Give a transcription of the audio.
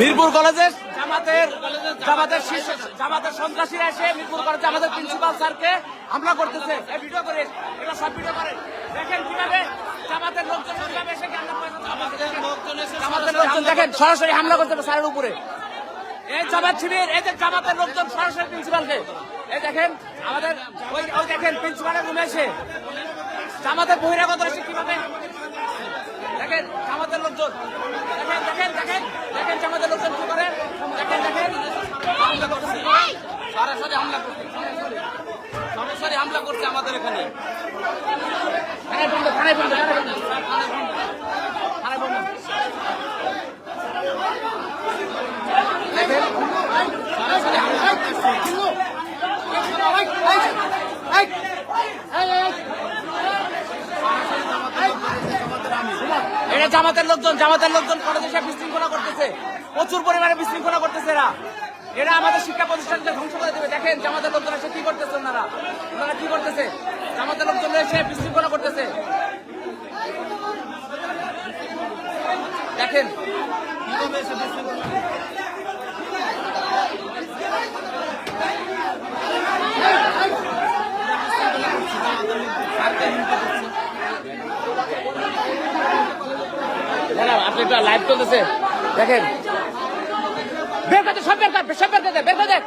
মিরপুর কলেজে জামাতের সন্ত্রাসীরা এসে মিরপুর কলেজে আমাদের প্রিন্সিপাল স্যারকে হামলা করতেছে। ভিডিও করে এটা সব ভিডিও করে দেখেন কিভাবে জামাতের লোকজন কিভাবে এসে জামাতের লোকজন দেখেন সরাসরি হামলা করতে হবে স্যারের উপরে। এই জামাত শিবির এই যে জামাতের লোকজন সরাসরি প্রিন্সিপালকে এই দেখেন আমাদের ওই দেখেন প্রিন্সিপালের রুমে এসে জামাতের বহিরাগত এসে কিভাবে দেখেন জামাতের লোকজন দেখেন দেখেন দেখেন দেখেন জামাতের লোকজন কি করে দেখেন দেখেন সরাসরি হামলা করছে আমাদের এখানে থানায় বন্ধ দেখেন সরাসরি হামলা এটা জামাতের লোকজন কলেজে এসে বিশৃঙ্খলা করতেছে, প্রচুর পরিমাণে বিশৃঙ্খলা করতেছে। এরা আমাদের শিক্ষা প্রতিষ্ঠানকে ধ্বংস করে দেবে। দেখেন জামাতের লোকজন এসে কি করতেছে, ওনারা কি করতেছে, জামাতের লোকজন এসে বিশৃঙ্খলা করতেছে। দেখেন কিভাবে এসে বিশৃঙ্খলা আপনি লাইভ চলতেছে দেখেন বের করতে সব বের করতে বের করে দেখ